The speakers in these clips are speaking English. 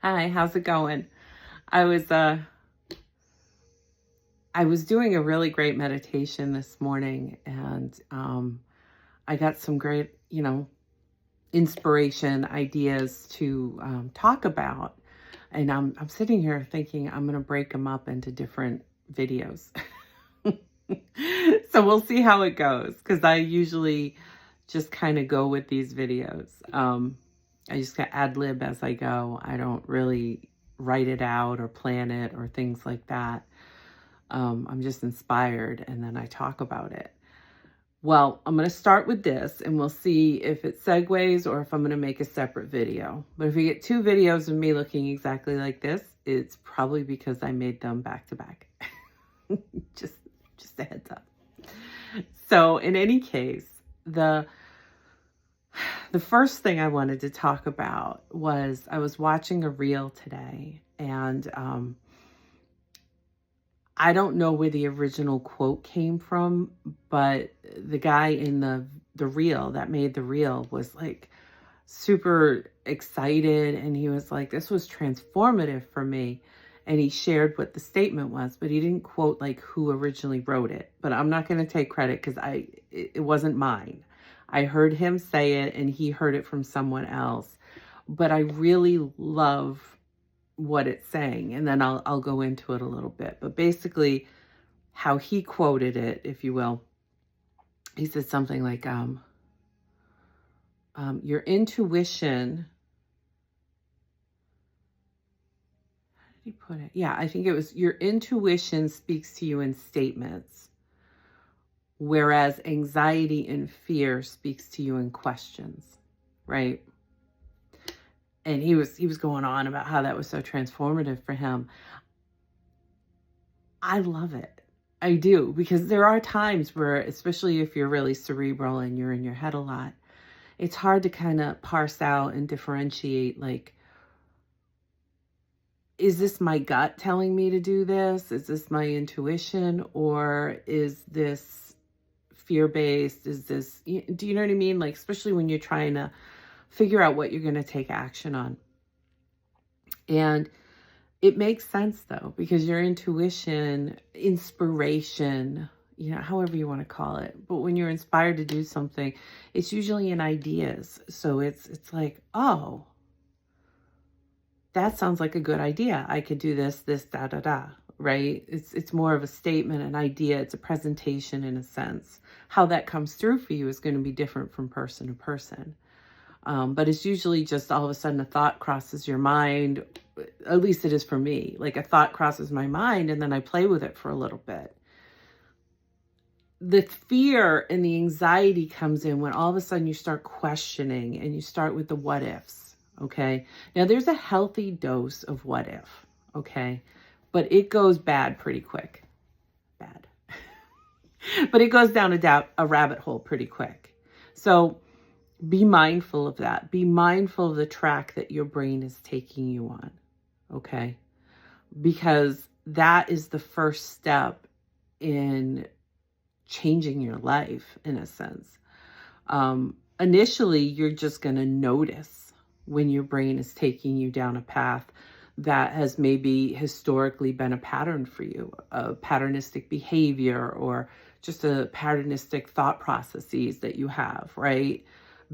Hi, how's it going? I was uh I was doing a really great meditation this morning, and I got some great, inspiration ideas to talk about. And I'm sitting here thinking I'm going to break them up into different videos. So we'll see how it goes, because I usually just kind of go with these videos. I just got ad lib as I go. I don't really write it out or plan it or things like that. I'm just inspired and then I talk about it. Well, I'm going to start with this and we'll see if it segues or if I'm going to make a separate video. But if you get two videos of me looking exactly like this, it's probably because I made them back to back. just a heads up. So in any case, the first thing I wanted to talk about was I was watching a reel today, and I don't know where the original quote came from, but the guy in the reel that made the reel was like super excited, and he was like, this was transformative for me. And he shared what the statement was, but he didn't quote like who originally wrote it. But I'm not going to take credit because it wasn't mine. I heard him say it and he heard it from someone else. But I really love what it's saying, and then I'll go into it a little bit. But basically, how he quoted it, if you will, he said something like, your intuition. How did he put it? Yeah, I think it was, your intuition speaks to you in statements, whereas anxiety and fear speaks to you in questions, right? And he was going on about how that was so transformative for him. I love it. I do, because there are times where, especially if you're really cerebral and you're in your head a lot, it's hard to kind of parse out and differentiate, like, is this my gut telling me to do this? Is this my intuition? Or is this fear-based? Is this, do you know what I mean? Like, especially when you're trying to figure out what you're going to take action on. And it makes sense though, because your intuition, inspiration, however you want to call it, but when you're inspired to do something, it's usually in ideas. So it's like, oh, that sounds like a good idea. I could do this, da, da, da, right? It's more of a statement, an idea. It's a presentation in a sense. How that comes through for you is going to be different from person to person. But it's usually just all of a sudden a thought crosses your mind. At least it is for me. Like a thought crosses my mind and then I play with it for a little bit. The fear and the anxiety comes in when all of a sudden you start questioning and you start with the what ifs. Okay. Now there's a healthy dose of what if. Okay. But it goes bad pretty quick. Bad. But it goes down a rabbit hole pretty quick. So be mindful of that. Be mindful of the track that your brain is taking you on. Okay. Because that is the first step in changing your life, in a sense. Initially, you're just going to notice when your brain is taking you down a path that has maybe historically been a pattern for you, a patternistic behavior, or just a patternistic thought processes that you have, right?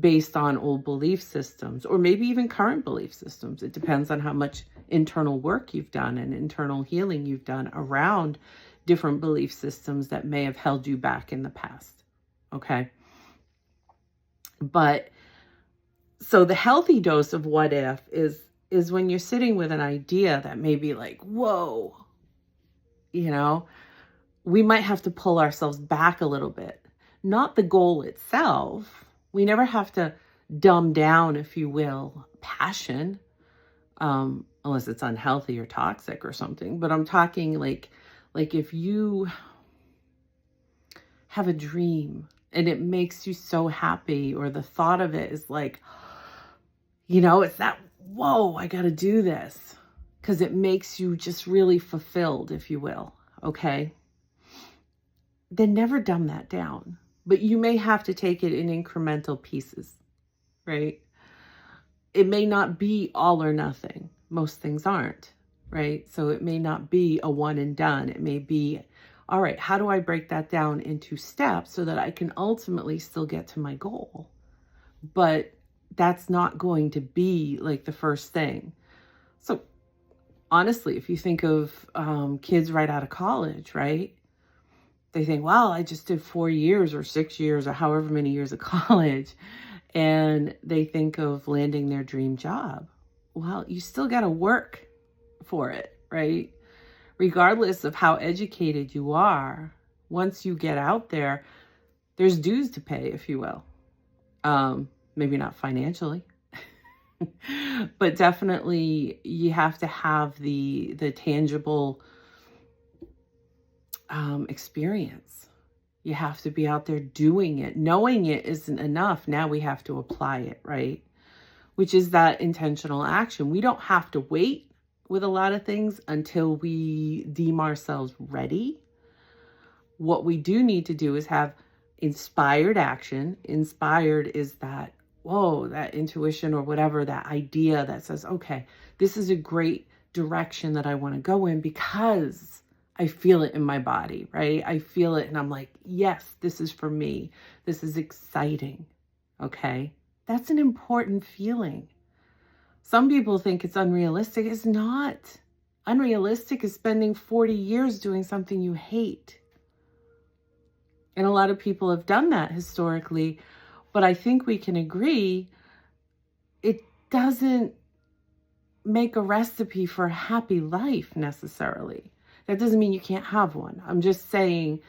Based on old belief systems, or maybe even current belief systems. It depends on how much internal work you've done and internal healing you've done around different belief systems that may have held you back in the past. Okay. But so the healthy dose of what if is when you're sitting with an idea that may be like, whoa, we might have to pull ourselves back a little bit. Not the goal itself. We never have to dumb down, if you will, passion, unless it's unhealthy or toxic or something. But I'm talking like if you have a dream and it makes you so happy, or the thought of it is like, it's that, whoa, I got to do this, because it makes you just really fulfilled, if you will. Okay. Then never dumb that down. But you may have to take it in incremental pieces, right? It may not be all or nothing. most things aren't, right? So it may not be a one and done. It may be, all right, how do I break that down into steps so that I can ultimately still get to my goal? But that's not going to be like the first thing. So honestly, if you think of kids right out of college, right? They think, wow, I just did 4 years or 6 years or however many years of college. And they think of landing their dream job. Well, you still got to work for it, right? Regardless of how educated you are, once you get out there, there's dues to pay, if you will. Maybe not financially, but definitely you have to have the tangible experience. You have to be out there doing it. Knowing it isn't enough. Now we have to apply it, right? Which is that intentional action. We don't have to wait with a lot of things until we deem ourselves ready. What we do need to do is have inspired action. Inspired is that, whoa, that intuition or whatever, that idea that says, okay, this is a great direction that I want to go in because I feel it in my body, right? I feel it and I'm like, yes, this is for me. This is exciting, okay? That's an important feeling. Some people think it's unrealistic. It's not. Unrealistic is spending 40 years doing something you hate. And a lot of people have done that historically, but I think we can agree it doesn't make a recipe for a happy life necessarily. That doesn't mean you can't have one. I'm just saying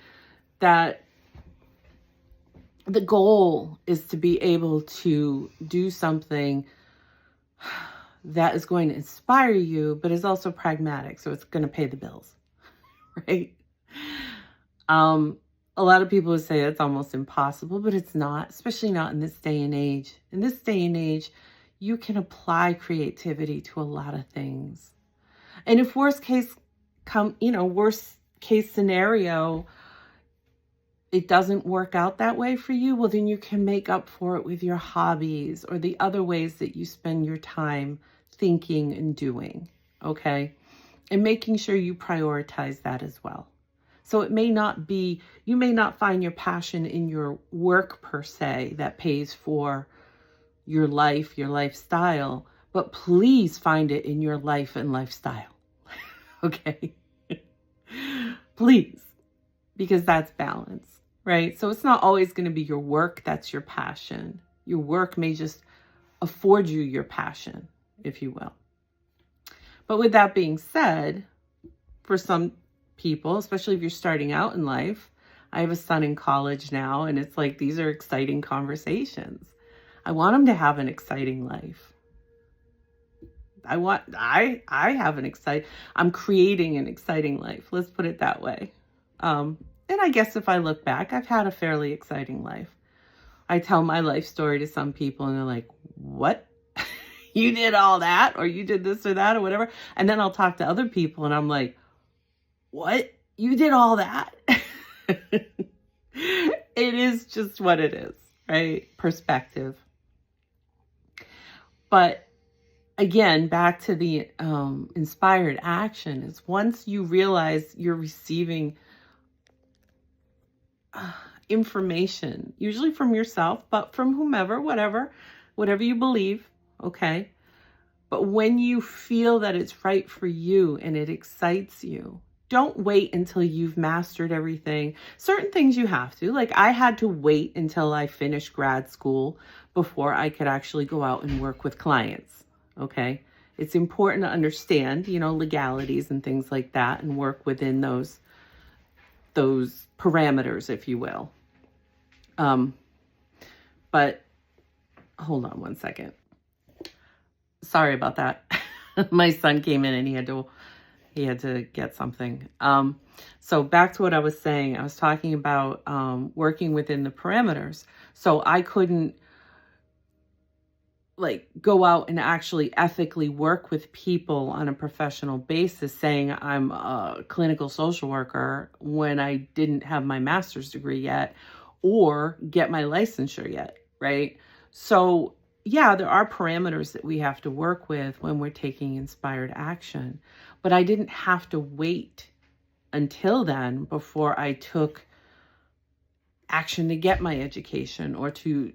that the goal is to be able to do something that is going to inspire you, but is also pragmatic. So it's going to pay the bills, right? A lot of people would say it's almost impossible, but it's not, especially not in this day and age. In this day and age, you can apply creativity to a lot of things. And if worst case scenario, it doesn't work out that way for you, well, then you can make up for it with your hobbies or the other ways that you spend your time thinking and doing, okay? And making sure you prioritize that as well. So it may not be, you may not find your passion in your work per se that pays for your life, your lifestyle, but please find it in your life and lifestyle, okay? Please, because that's balance, right? So it's not always going to be your work that's your passion. Your work may just afford you your passion, if you will. But with that being said, for some people, especially if you're starting out in life, I have a son in college now, and it's like, these are exciting conversations. I want him to have an exciting life. I'm creating an exciting life. Let's put it that way. And I guess if I look back, I've had a fairly exciting life. I tell my life story to some people and they're like, what? You did all that, or you did this or that or whatever. And then I'll talk to other people and I'm like, what? You did all that? It is just what it is, right? Perspective. But again, back to the inspired action is once you realize you're receiving information, usually from yourself, but from whomever, whatever you believe, okay? But when you feel that it's right for you and it excites you, don't wait until you've mastered everything. Certain things you have to. Like I had to wait until I finished grad school before I could actually go out and work with clients, okay? It's important to understand, legalities and things like that and work within those parameters, if you will. But hold on one second. Sorry about that. My son came in and he had to get something. So back to what I was saying, I was talking about working within the parameters. So I couldn't go out and actually ethically work with people on a professional basis saying I'm a clinical social worker when I didn't have my master's degree yet or get my licensure yet, right? So yeah, there are parameters that we have to work with when we're taking inspired action, but I didn't have to wait until then before I took action to get my education or to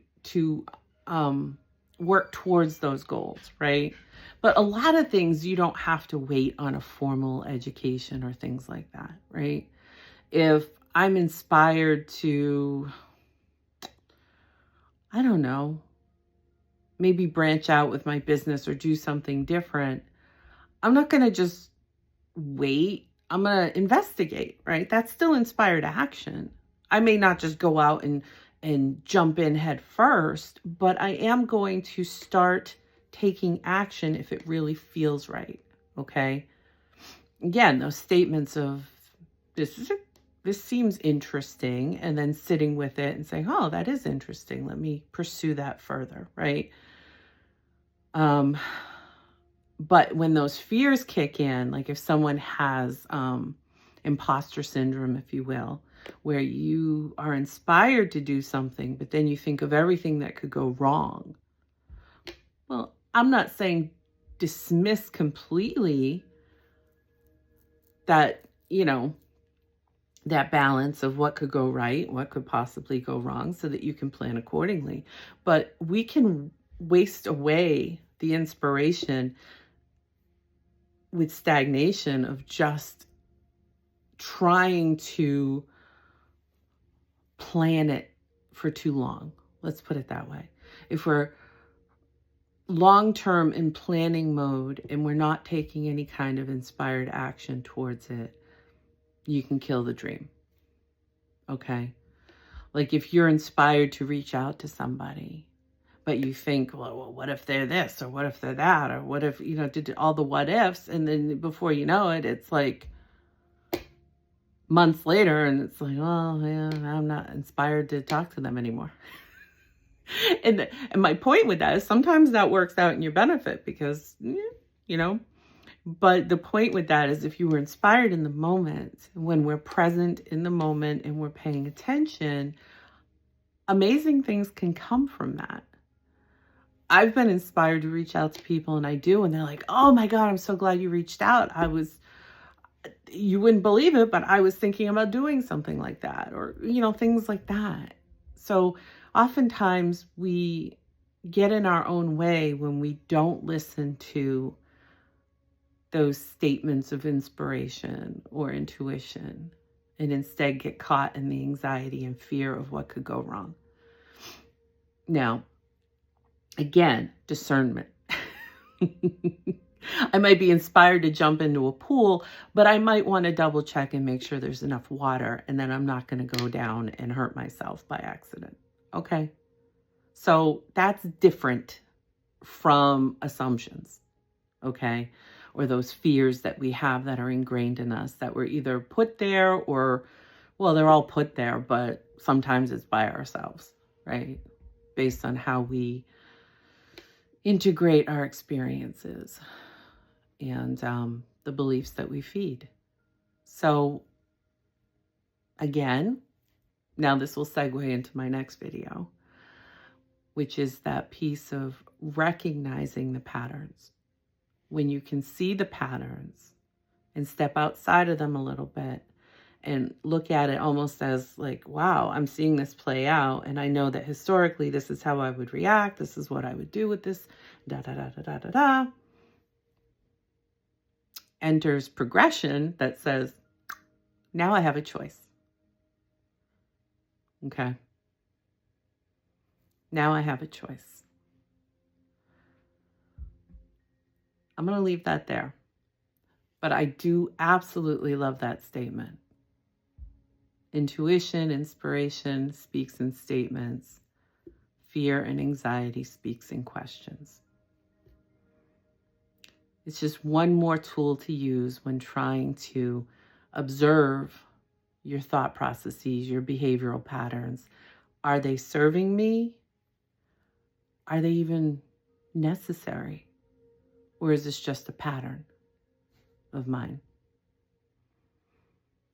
um, work towards those goals, right? But a lot of things you don't have to wait on a formal education or things like that, right? If I'm inspired to, I don't know, maybe branch out with my business or do something different, I'm not going to just wait. I'm going to investigate, right? That's still inspired action. I may not just go out and jump in head first, but I am going to start taking action if it really feels right. Okay. Again, those statements of this seems interesting, and then sitting with it and saying, oh, that is interesting. Let me pursue that further, right? But when those fears kick in, like if someone has imposter syndrome, if you will, where you are inspired to do something, but then you think of everything that could go wrong. Well, I'm not saying dismiss completely that, that balance of what could go right, what could possibly go wrong, so that you can plan accordingly. But we can waste away the inspiration with stagnation of just trying to plan it for too long. Let's put it that way. If we're long-term in planning mode and we're not taking any kind of inspired action towards it, you can kill the dream. Okay? Like if you're inspired to reach out to somebody, but you think, well, what if they're this, or what if they're that, or what if, did all the what ifs, and then before you know it, it's like months later, and it's like, oh, yeah, I'm not inspired to talk to them anymore. And my point with that is sometimes that works out in your benefit because, but the point with that is if you were inspired in the moment, when we're present in the moment and we're paying attention, amazing things can come from that. I've been inspired to reach out to people, and I do, and they're like, oh my God, I'm so glad you reached out. You wouldn't believe it, but I was thinking about doing something like that, or, things like that. So oftentimes we get in our own way when we don't listen to those statements of inspiration or intuition, and instead get caught in the anxiety and fear of what could go wrong. Now, again, discernment. I might be inspired to jump into a pool, but I might want to double check and make sure there's enough water, and then I'm not going to go down and hurt myself by accident. Okay? So that's different from assumptions. Okay? Or those fears that we have that are ingrained in us that were either put there or, well, they're all put there, but sometimes it's by ourselves, right? Based on how we integrate our experiences and the beliefs that we feed. So again, now this will segue into my next video, which is that piece of recognizing the patterns. When you can see the patterns and step outside of them a little bit and look at it almost as like, wow, I'm seeing this play out, and I know that historically this is how I would react, this is what I would do with this, enters progression that says, now I have a choice. Okay. Now I have a choice. I'm going to leave that there. But I do absolutely love that statement. Intuition, inspiration speaks in statements. Fear and anxiety speaks in questions. It's just one more tool to use when trying to observe your thought processes, your behavioral patterns. Are they serving me? Are they even necessary? Or is this just a pattern of mine?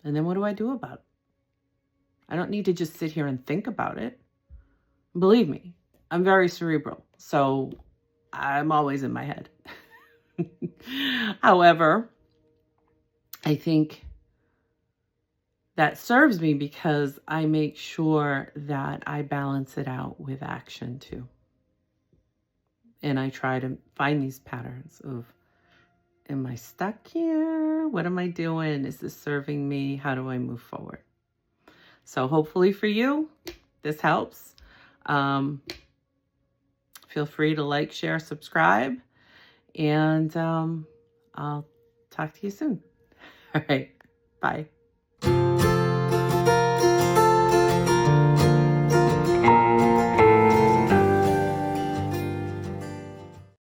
And then what do I do about it? I don't need to just sit here and think about it. Believe me, I'm very cerebral. So I'm always in my head. However, I think that serves me because I make sure that I balance it out with action too. And I try to find these patterns of, am I stuck here? What am I doing? Is this serving me? How do I move forward? So hopefully for you, this helps. Feel free to like, share, subscribe, and I'll talk to you soon. All right. Bye.